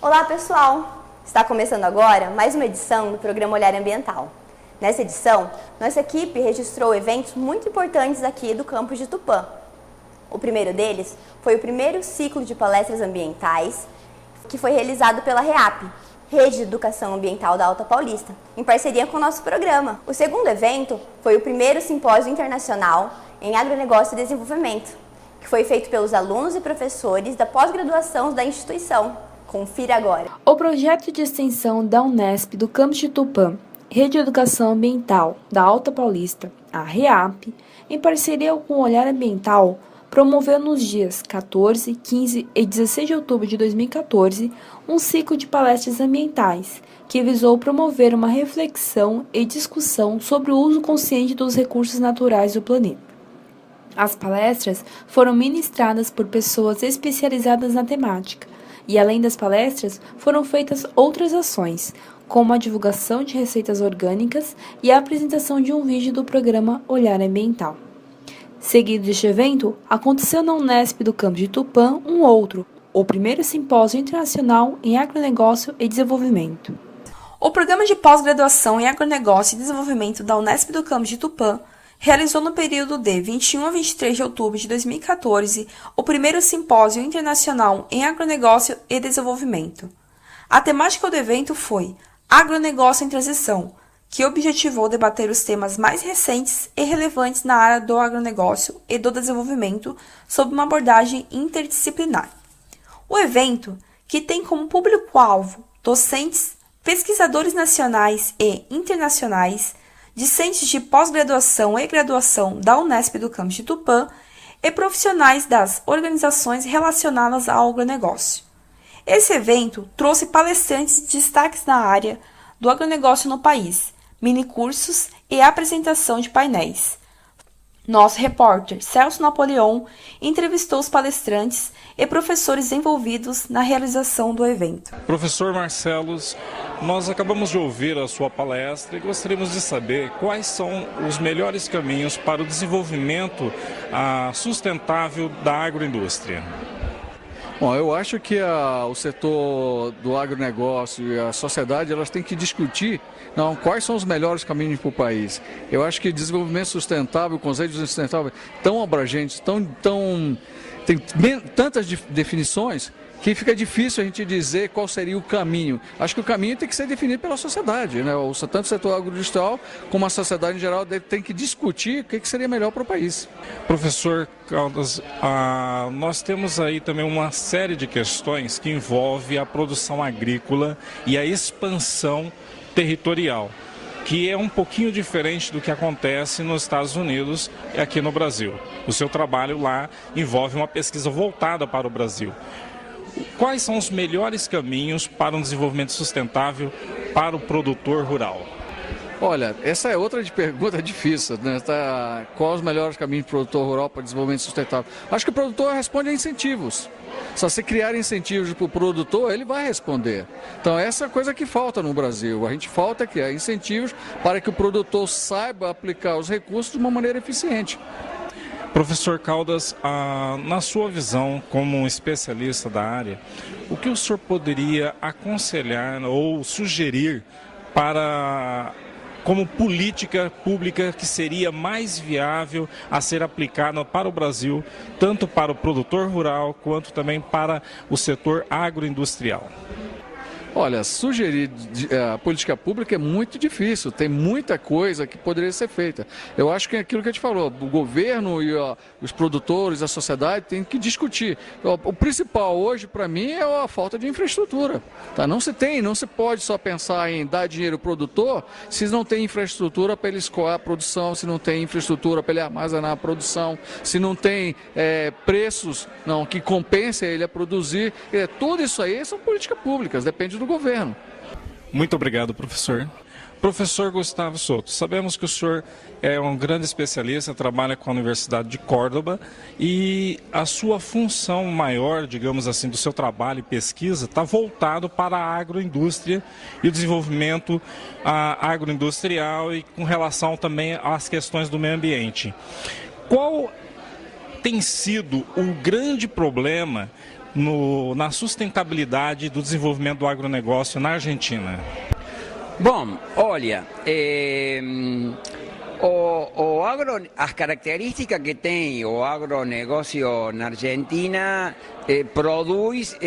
Olá pessoal! Está começando agora mais uma edição do programa Olhar Ambiental. Nessa edição, nossa equipe registrou eventos muito importantes aqui do campus de Tupã. O primeiro deles foi o primeiro ciclo de palestras ambientais que foi realizado pela REAP, Rede de Educação Ambiental da Alta Paulista, em parceria com o nosso programa. O segundo evento foi o primeiro simpósio internacional em agronegócio e desenvolvimento, que foi feito pelos alunos e professores da pós-graduação da instituição. Confira agora. O projeto de extensão da Unesp do campus de Tupã, Rede de Educação Ambiental da Alta Paulista, a REAP, em parceria com o Olhar Ambiental, promoveu nos dias 14, 15 e 16 de outubro de 2014 um ciclo de palestras ambientais que visou promover uma reflexão e discussão sobre o uso consciente dos recursos naturais do planeta. As palestras foram ministradas por pessoas especializadas na temática e, além das palestras, foram feitas outras ações, como a divulgação de receitas orgânicas e a apresentação de um vídeo do programa Olhar Ambiental. Seguido deste evento, aconteceu na Unesp do campus de Tupã um outro, o primeiro simpósio internacional em agronegócio e desenvolvimento. O programa de pós-graduação em agronegócio e desenvolvimento da Unesp do campus de Tupã realizou no período de 21 a 23 de outubro de 2014 o primeiro simpósio internacional em agronegócio e desenvolvimento. A temática do evento foi Agronegócio em Transição, que objetivou debater os temas mais recentes e relevantes na área do agronegócio e do desenvolvimento sob uma abordagem interdisciplinar. O evento, que tem como público-alvo docentes, pesquisadores nacionais e internacionais, discentes de pós-graduação e graduação da Unesp do campus de Tupã e profissionais das organizações relacionadas ao agronegócio. Esse evento trouxe palestrantes de destaques na área do agronegócio no país, minicursos e apresentação de painéis. Nosso repórter Celso Napoleão entrevistou os palestrantes e professores envolvidos na realização do evento. Professor Marcelos, nós acabamos de ouvir a sua palestra e gostaríamos de saber quais são os melhores caminhos para o desenvolvimento sustentável da agroindústria. Bom, eu acho que o setor do agronegócio e a sociedade elas têm que discutir quais são os melhores caminhos para o país. Eu acho que desenvolvimento sustentável, conceitos sustentáveis tão abrangentes, tem tantas definições que fica difícil a gente dizer qual seria o caminho. Acho que o caminho tem que ser definido pela sociedade, né? Tanto o setor agroindustrial como a sociedade em geral tem que discutir o que seria melhor para o país. Professor Caldas, nós temos aí também uma série de questões que envolve a produção agrícola e a expansão territorial, que é um pouquinho diferente do que acontece nos Estados Unidos e aqui no Brasil. O seu trabalho lá envolve uma pesquisa voltada para o Brasil. Quais são os melhores caminhos para um desenvolvimento sustentável para o produtor rural? Olha, essa é outra pergunta difícil, né? Quais os melhores caminhos para o produtor rural para o desenvolvimento sustentável? Acho que o produtor responde a incentivos. Se você criar incentivos para o produtor, ele vai responder. Então, essa é a coisa que falta no Brasil. A gente falta criar incentivos para que o produtor saiba aplicar os recursos de uma maneira eficiente. Professor Caldas, na sua visão como um especialista da área, o que o senhor poderia aconselhar ou sugerir como política pública que seria mais viável a ser aplicada para o Brasil, tanto para o produtor rural quanto também para o setor agroindustrial? Olha, sugerir a política pública é muito difícil, tem muita coisa que poderia ser feita. Eu acho que é aquilo que a gente falou, o governo e os produtores, a sociedade têm que discutir. O principal hoje, para mim, é a falta de infraestrutura. Tá? Não se pode só pensar em dar dinheiro ao produtor se não tem infraestrutura para ele escoar a produção, se não tem infraestrutura para ele armazenar a produção, se não tem preços que compensem ele a produzir. Tudo isso aí são políticas públicas, depende do governo. Muito obrigado, professor. Professor Gustavo Souto, sabemos que o senhor é um grande especialista, trabalha com a Universidade de Córdoba e a sua função maior, digamos assim, do seu trabalho e pesquisa está voltado para a agroindústria e o desenvolvimento agroindustrial e com relação também às questões do meio ambiente. Qual tem sido o grande problema na sustentabilidade do desenvolvimento do agronegócio na Argentina? Bom, olha, as características que tem o agronegócio na Argentina produz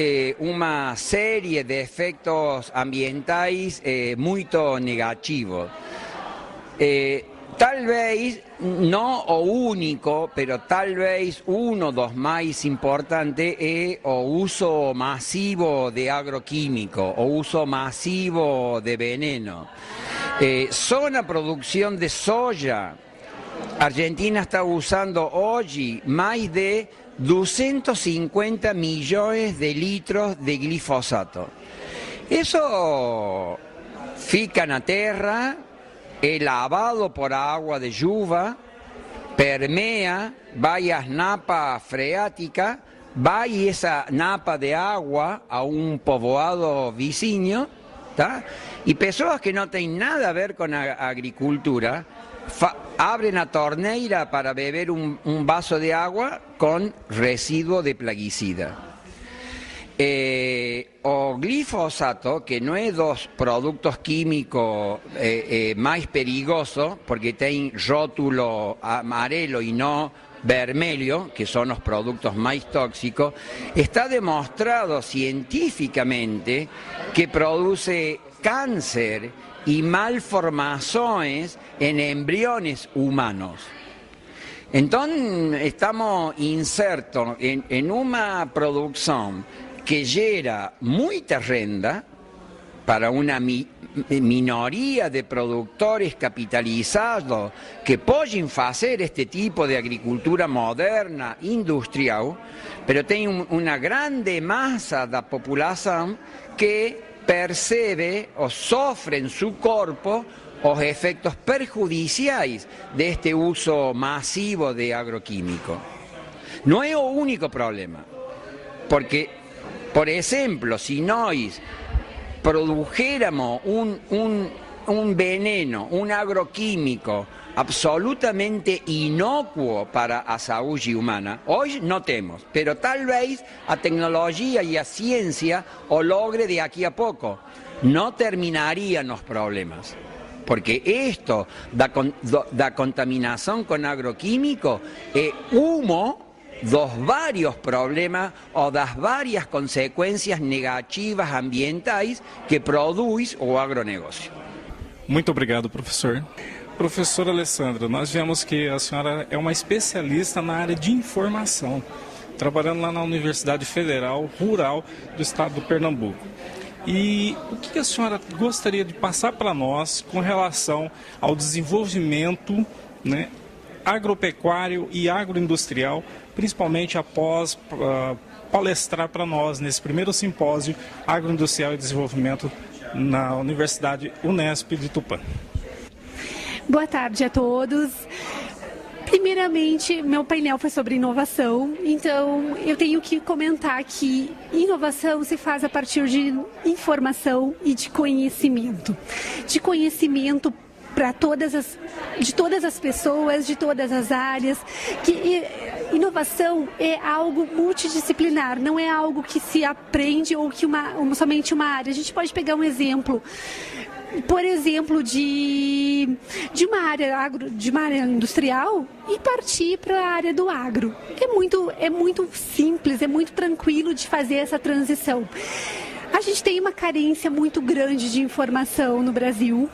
uma série de efeitos ambientais muito negativos. Talvez não o único, pero talvez um dos mais importantes é o uso masivo de agroquímico, o uso masivo de veneno. Só na produção de soja, a Argentina está usando hoje mais de 250 milhões de litros de glifosato. Isso fica na terra, é lavado por água de chuva, permeia, vai às napas freáticas, vai essa napa de água a um povoado vizinho, tá? E pessoas que não têm nada a ver com a agricultura abrem a torneira para beber um vaso de água com resíduo de plaguicida. O glifosato, que não é dos produtos químicos mais perigosos, porque tem rótulo amarelo e não vermelho, que são os produtos mais tóxicos, está demonstrado cientificamente que produz cáncer e malformações em embriones humanos. Então, estamos insertos em uma produção que gera muita renda para uma minoria de produtores capitalizados que podem fazer este tipo de agricultura moderna, industrial, mas tem uma grande massa da população que percebe ou sofre em seu corpo os efeitos perjudiciais deste uso masivo de agroquímico. Não é o único problema, porque, por exemplo, se nós produjéramos un veneno, un agroquímico absolutamente inócuo para a saúde humana, hoje não temos, pero talvez a tecnologia e a ciência o logre de aqui a pouco. Não terminarían os problemas, porque isto da contaminação com agroquímico é dos vários problemas ou das várias consequências negativas ambientais que produz o agronegócio. Muito obrigado, professor. Professora Alessandra, nós vemos que a senhora é uma especialista na área de informação, trabalhando lá na Universidade Federal Rural do Estado do Pernambuco. E o que a senhora gostaria de passar para nós com relação ao desenvolvimento, né, agropecuário e agroindustrial, principalmente após palestrar para nós nesse primeiro simpósio Agroindustrial e Desenvolvimento na Universidade Unesp de Tupã? Boa tarde a todos. Primeiramente, meu painel foi sobre inovação, então eu tenho que comentar que inovação se faz a partir de informação e de conhecimento. De conhecimento para todas as pessoas, de todas as áreas. Inovação é algo multidisciplinar, não é algo que se aprende ou que somente uma área. A gente pode pegar um exemplo, por exemplo, de uma área industrial e partir para a área do agro. É muito simples, é muito tranquilo de fazer essa transição. A gente tem uma carência muito grande de informação no Brasil.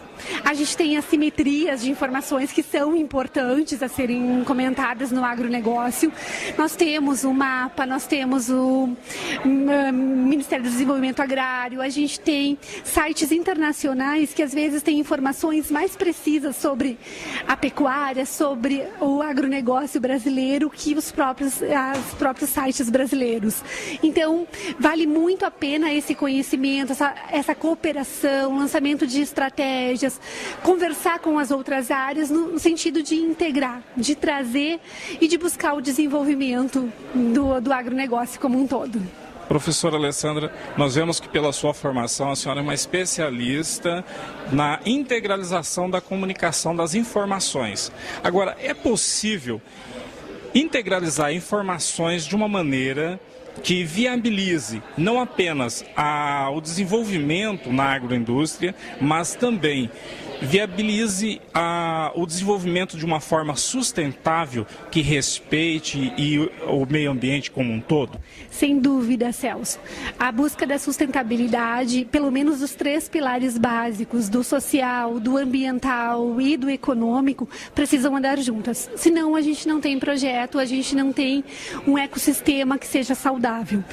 A gente tem assimetrias de informações que são importantes a serem comentadas no agronegócio. Nós temos o MAPA, nós temos o Ministério do Desenvolvimento Agrário, a gente tem sites internacionais que às vezes têm informações mais precisas sobre a pecuária, sobre o agronegócio brasileiro que os próprios sites brasileiros. Então, vale muito a pena esse conhecimento, essa cooperação, lançamento de estratégias, conversar com as outras áreas no sentido de integrar, de trazer e de buscar o desenvolvimento do agronegócio como um todo. Professora Alessandra, nós vemos que pela sua formação a senhora é uma especialista na integralização da comunicação das informações. Agora, é possível integralizar informações de uma maneira que viabilize não apenas o desenvolvimento na agroindústria, mas também viabilize o desenvolvimento de uma forma sustentável que respeite o meio ambiente como um todo? Sem dúvida, Celso. A busca da sustentabilidade, pelo menos os 3 pilares básicos, do social, do ambiental e do econômico, precisam andar juntas. Senão a gente não tem projeto, a gente não tem um ecossistema que seja saudável.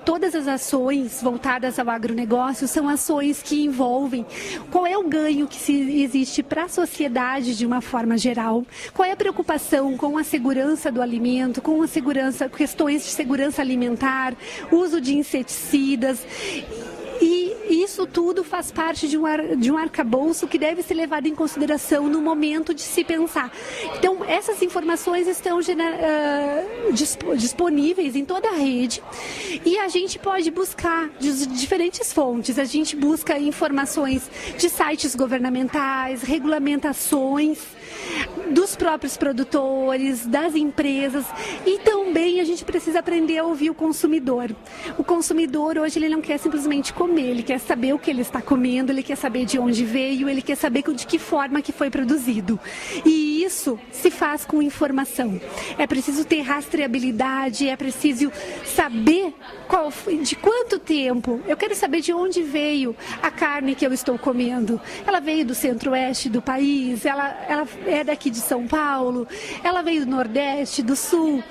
Todas as ações voltadas ao agronegócio são ações que envolvem qual é o ganho que existe para a sociedade de uma forma geral, qual é a preocupação com a segurança do alimento, com a segurança, questões de segurança alimentar, uso de inseticidas. E isso tudo faz parte de um arcabouço que deve ser levado em consideração no momento de se pensar. Então, essas informações estão disponíveis em toda a rede e a gente pode buscar de diferentes fontes. A gente busca informações de sites governamentais, regulamentações dos próprios produtores, das empresas, e também a gente precisa aprender a ouvir o consumidor. O consumidor hoje ele não quer simplesmente comer, ele quer saber o que ele está comendo, ele quer saber de onde veio, ele quer saber de que forma que foi produzido. E isso se faz com informação. É preciso ter rastreabilidade, é preciso saber de quanto tempo. Eu quero saber de onde veio a carne que eu estou comendo. Ela veio do centro-oeste do país, ela é daqui de São Paulo, ela veio do Nordeste, do Sul.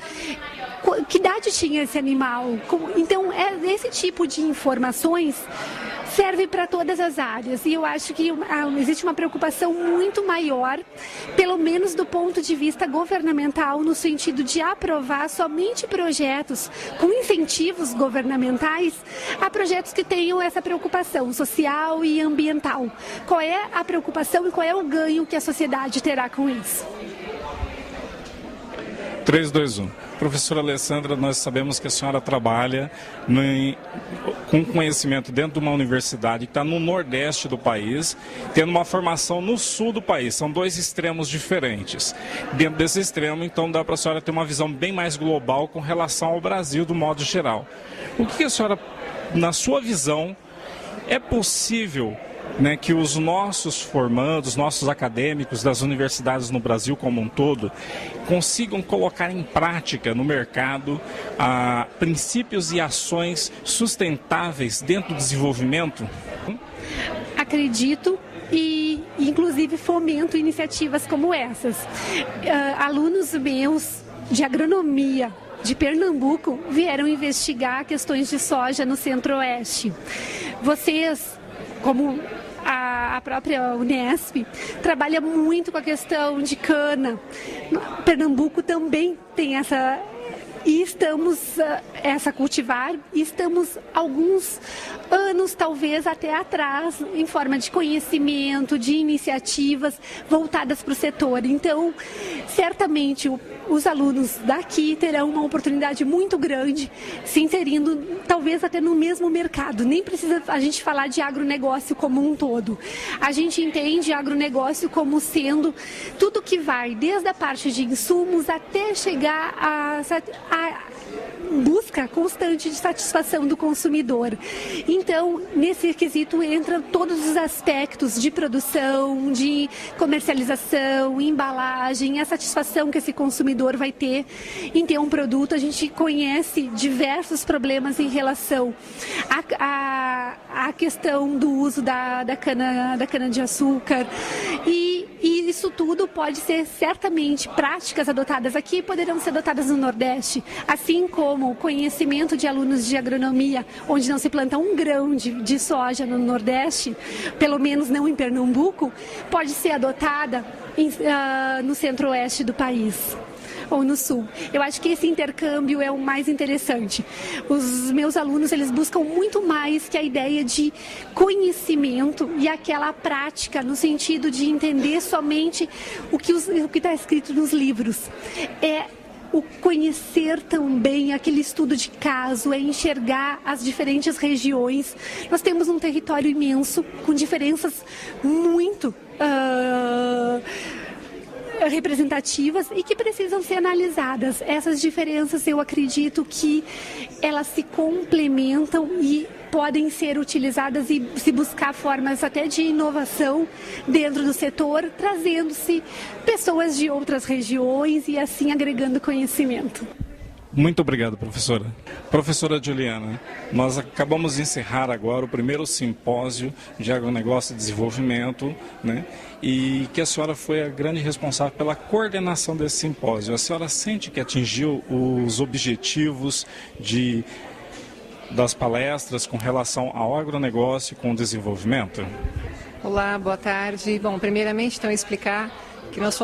Que idade tinha esse animal? Então, esse tipo de informações serve para todas as áreas. E eu acho que existe uma preocupação muito maior, pelo menos do ponto de vista governamental, no sentido de aprovar somente projetos com incentivos governamentais a projetos que tenham essa preocupação social e ambiental. Qual é a preocupação e qual é o ganho que a sociedade terá com isso? 3, 2, 1. Professora Alessandra, nós sabemos que a senhora trabalha com conhecimento dentro de uma universidade que está no nordeste do país, tendo uma formação no sul do país. São 2 extremos diferentes. Dentro desse extremo, então, dá para a senhora ter uma visão bem mais global com relação ao Brasil, do modo geral. O que a senhora, na sua visão, é possível, né, que os nossos formandos, nossos acadêmicos das universidades no Brasil como um todo, consigam colocar em prática no mercado princípios e ações sustentáveis dentro do desenvolvimento? Acredito e, inclusive, fomento iniciativas como essas. Alunos meus de agronomia de Pernambuco vieram investigar questões de soja no Centro-Oeste. Vocês, como a própria Unesp, trabalha muito com a questão de cana. Pernambuco também tem essa cultivar, e estamos alguns anos, talvez até atrás, em forma de conhecimento, de iniciativas voltadas para o setor. Então, certamente, os alunos daqui terão uma oportunidade muito grande, se inserindo talvez até no mesmo mercado. Nem precisa a gente falar de agronegócio como um todo. A gente entende agronegócio como sendo tudo que vai, desde a parte de insumos até chegar a busca constante de satisfação do consumidor. Então, nesse quesito entram todos os aspectos de produção, de comercialização, embalagem, a satisfação que esse consumidor vai ter em ter um produto. A gente conhece diversos problemas em relação à questão do uso da cana-de-açúcar, e isso tudo pode ser certamente práticas adotadas aqui, poderão ser adotadas no Nordeste, assim como o conhecimento de alunos de agronomia, onde não se planta um grão de soja no Nordeste, pelo menos não em Pernambuco, pode ser adotada no Centro-Oeste do país ou no Sul. Eu acho que esse intercâmbio é o mais interessante. Os meus alunos, eles buscam muito mais que a ideia de conhecimento e aquela prática, no sentido de entender somente o que está escrito nos livros. É o conhecer também aquele estudo de caso, é enxergar as diferentes regiões. Nós temos um território imenso, com diferenças muito representativas e que precisam ser analisadas. Essas diferenças, eu acredito que elas se complementam e podem ser utilizadas e se buscar formas até de inovação dentro do setor, trazendo-se pessoas de outras regiões e assim agregando conhecimento. Muito obrigado, professora. Professora Juliana, nós acabamos de encerrar agora o primeiro simpósio de agronegócio e desenvolvimento, né? E que a senhora foi a grande responsável pela coordenação desse simpósio. A senhora sente que atingiu os objetivos das palestras com relação ao agronegócio e com o desenvolvimento? Olá, boa tarde. Bom, primeiramente, então, explicar que nós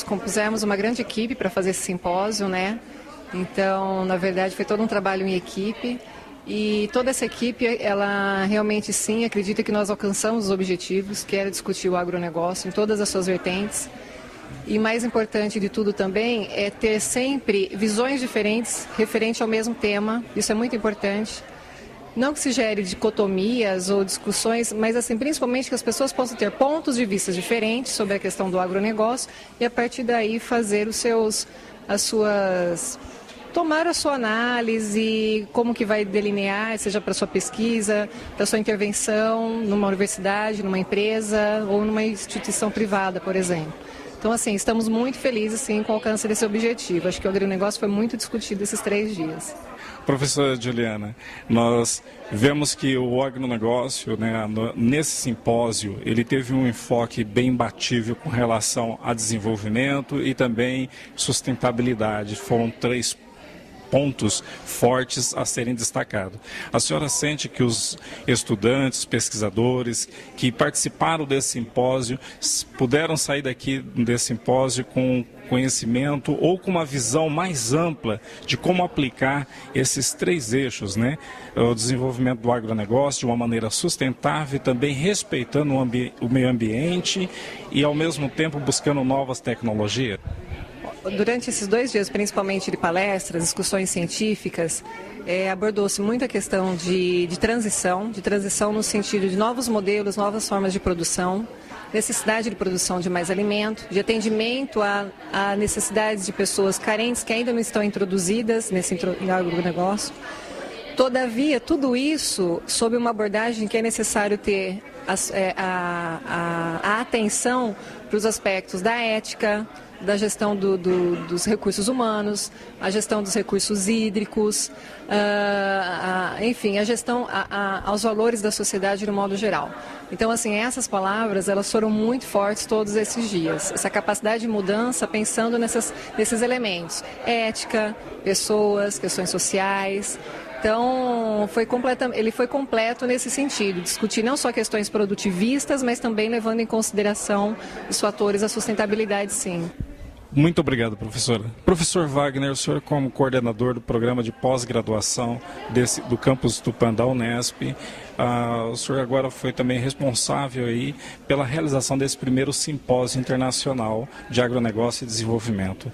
compusemos uma grande equipe para fazer esse simpósio, né? Então, na verdade, foi todo um trabalho em equipe e toda essa equipe, ela realmente sim acredita que nós alcançamos os objetivos, que era discutir o agronegócio em todas as suas vertentes. E mais importante de tudo também é ter sempre visões diferentes referente ao mesmo tema, isso é muito importante. Não que se gere dicotomias ou discussões, mas assim, principalmente que as pessoas possam ter pontos de vista diferentes sobre a questão do agronegócio e a partir daí fazer tomar a sua análise, como que vai delinear, seja para sua pesquisa, para sua intervenção numa universidade, numa empresa ou numa instituição privada, por exemplo. Então, assim, estamos muito felizes, sim, com o alcance desse objetivo. Acho que o agronegócio foi muito discutido esses 3 dias. Professora Juliana, nós vemos que o agronegócio, né, nesse simpósio, ele teve um enfoque bem imbatível com relação a desenvolvimento e também sustentabilidade. Foram 3 pontos fortes a serem destacados. A senhora sente que os estudantes, pesquisadores que participaram desse simpósio puderam sair desse simpósio com conhecimento ou com uma visão mais ampla de como aplicar esses 3 eixos, né? O desenvolvimento do agronegócio de uma maneira sustentável e também respeitando o meio ambiente e ao mesmo tempo buscando novas tecnologias? Durante esses 2 dias, principalmente de palestras, discussões científicas, abordou-se muito a questão de transição no sentido de novos modelos, novas formas de produção, necessidade de produção de mais alimento, de atendimento a necessidades de pessoas carentes que ainda não estão introduzidas nesse agronegócio. Todavia, tudo isso sob uma abordagem que é necessário ter a atenção para os aspectos da ética, da gestão dos recursos humanos, a gestão dos recursos hídricos, enfim, a gestão aos valores da sociedade de um modo geral. Então, assim, essas palavras, elas foram muito fortes todos esses dias. Essa capacidade de mudança pensando nesses elementos, ética, pessoas, questões sociais. Então, ele foi completo nesse sentido, discutir não só questões produtivistas, mas também levando em consideração os fatores da sustentabilidade, sim. Muito obrigado, professora. Professor Wagner, o senhor como coordenador do programa de pós-graduação do campus Tupã da Unesp, o senhor agora foi também responsável aí pela realização desse primeiro simpósio internacional de agronegócio e desenvolvimento.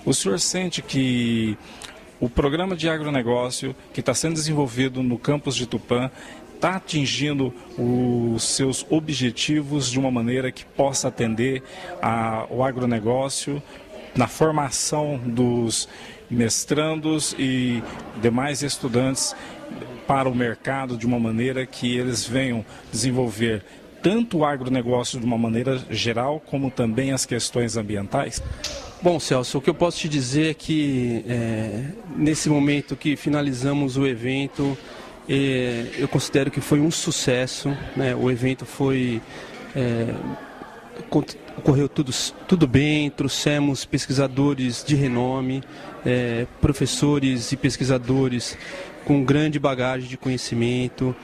O senhor sente que o programa de agronegócio que está sendo desenvolvido no campus de Tupã está atingindo os seus objetivos de uma maneira que possa atender ao agronegócio na formação dos mestrandos e demais estudantes para o mercado de uma maneira que eles venham desenvolver tanto o agronegócio de uma maneira geral como também as questões ambientais? Bom, Celso, o que eu posso te dizer é que nesse momento que finalizamos o evento, eu considero que foi um sucesso, né? O evento ocorreu tudo bem, trouxemos pesquisadores de renome, professores e pesquisadores com grande bagagem de conhecimento,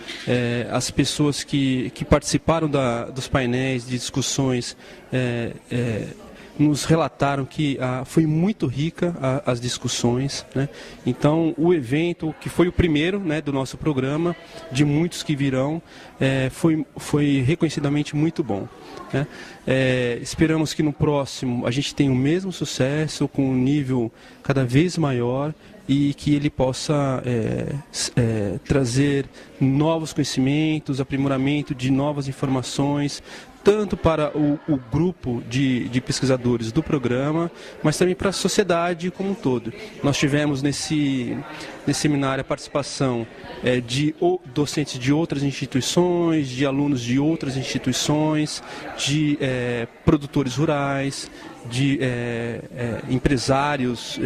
as pessoas que participaram dos painéis de discussões nos relataram que foi muito rica as discussões, né? Então, o evento, que foi o primeiro, né, do nosso programa, de muitos que virão, foi reconhecidamente muito bom, né? Esperamos que no próximo a gente tenha o mesmo sucesso, com um nível cada vez maior, e que ele possa trazer novos conhecimentos, aprimoramento de novas informações, tanto para o grupo de pesquisadores do programa, mas também para a sociedade como um todo. Nós tivemos nesse seminário a participação de docentes de outras instituições, de alunos de outras instituições, de produtores rurais, de empresários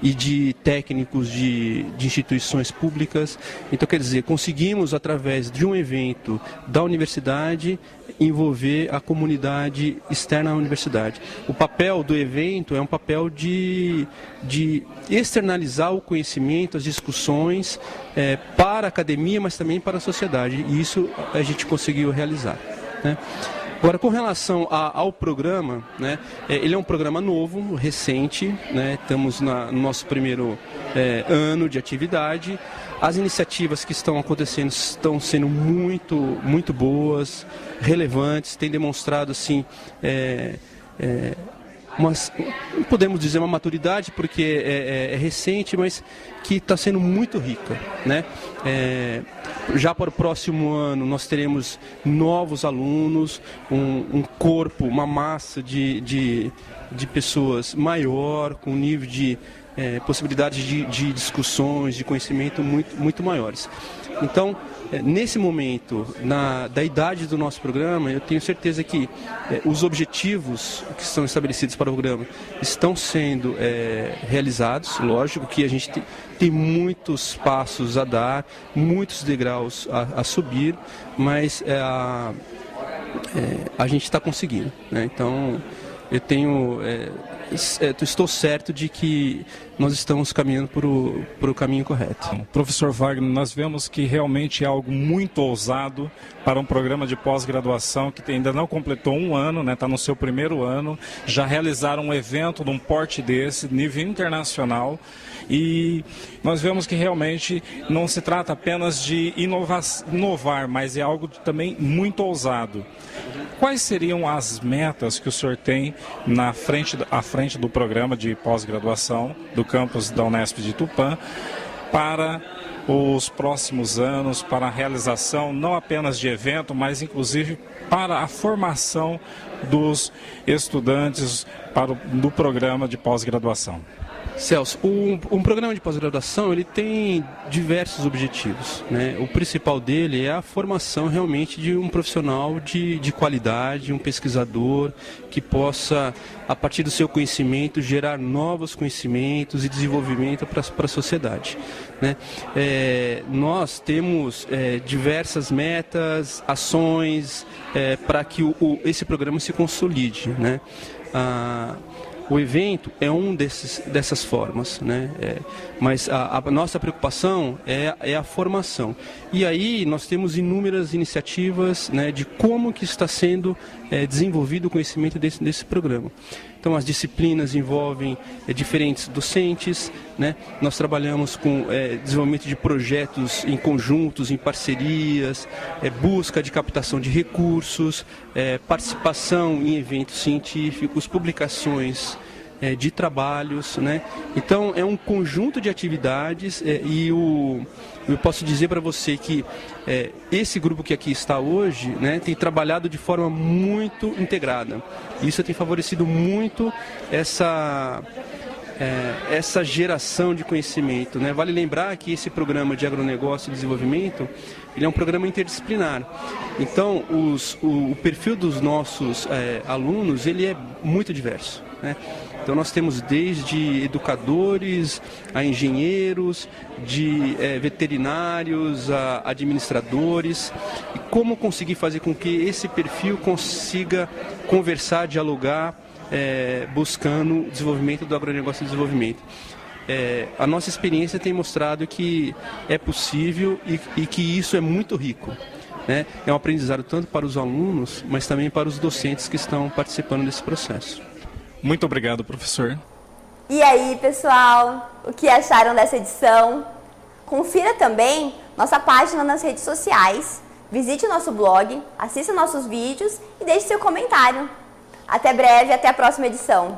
e de técnicos de instituições públicas. Então, quer dizer, conseguimos, através de um evento da universidade, envolver a comunidade externa à universidade. O papel do evento é um papel de externalizar o conhecimento, as discussões para a academia, mas também para a sociedade. E isso a gente conseguiu realizar, né? Agora, com relação ao programa, né, ele é um programa novo, recente, né, estamos no nosso primeiro ano de atividade. As iniciativas que estão acontecendo estão sendo muito boas, relevantes, têm demonstrado assim, não podemos dizer uma maturidade porque é recente, mas que está sendo muito rica, né? Já para o próximo ano nós teremos novos alunos, um corpo, uma massa de pessoas maior, com um nível de possibilidades de discussões, de conhecimento muito maiores. Então, nesse momento, da idade do nosso programa, eu tenho certeza que os objetivos que são estabelecidos para o programa estão sendo realizados. Lógico que a gente tem muitos passos a dar, muitos degraus a subir, mas a gente está conseguindo, né? Então, estou certo de que nós estamos caminhando para o caminho correto. Professor Wagner, nós vemos que realmente é algo muito ousado para um programa de pós-graduação que ainda não completou um ano, né? Está no seu primeiro ano, já realizaram um evento de um porte desse, nível internacional, e nós vemos que realmente não se trata apenas de inovar, mas é algo também muito ousado. Quais seriam as metas que o senhor tem à frente do programa de pós-graduação do campus da Unesp de Tupã para os próximos anos, para a realização não apenas de evento, mas inclusive para a formação dos estudantes do programa de pós-graduação? Celso, um programa de pós-graduação ele tem diversos objetivos, né? O principal dele é a formação realmente de um profissional de qualidade, um pesquisador que possa, a partir do seu conhecimento, gerar novos conhecimentos e desenvolvimento para a sociedade, né? Nós temos diversas metas, ações para que esse programa se consolide, né? O evento é dessas formas, né? Mas a nossa preocupação é a formação. E aí nós temos inúmeras iniciativas, né, de como que está sendo desenvolvido o conhecimento desse programa. Então as disciplinas envolvem diferentes docentes, né? Nós trabalhamos com desenvolvimento de projetos em conjuntos, em parcerias, busca de captação de recursos, participação em eventos científicos, publicações de trabalhos, né? Então é um conjunto de atividades e eu posso dizer para você que esse grupo que aqui está hoje, né, tem trabalhado de forma muito integrada. Isso tem favorecido muito essa geração de conhecimento, né? Vale lembrar que esse programa de agronegócio e desenvolvimento, ele é um programa interdisciplinar. Então, o perfil dos nossos alunos, ele é muito diverso, né? Então nós temos desde educadores, a engenheiros, de veterinários, a administradores, e como conseguir fazer com que esse perfil consiga conversar, dialogar, buscando o desenvolvimento do agronegócio e desenvolvimento. A nossa experiência tem mostrado que é possível e que isso é muito rico, né? É um aprendizado tanto para os alunos, mas também para os docentes que estão participando desse processo. Muito obrigado, professor. E aí, pessoal, o que acharam dessa edição? Confira também nossa página nas redes sociais, visite o nosso blog, assista nossos vídeos e deixe seu comentário. Até breve, até a próxima edição.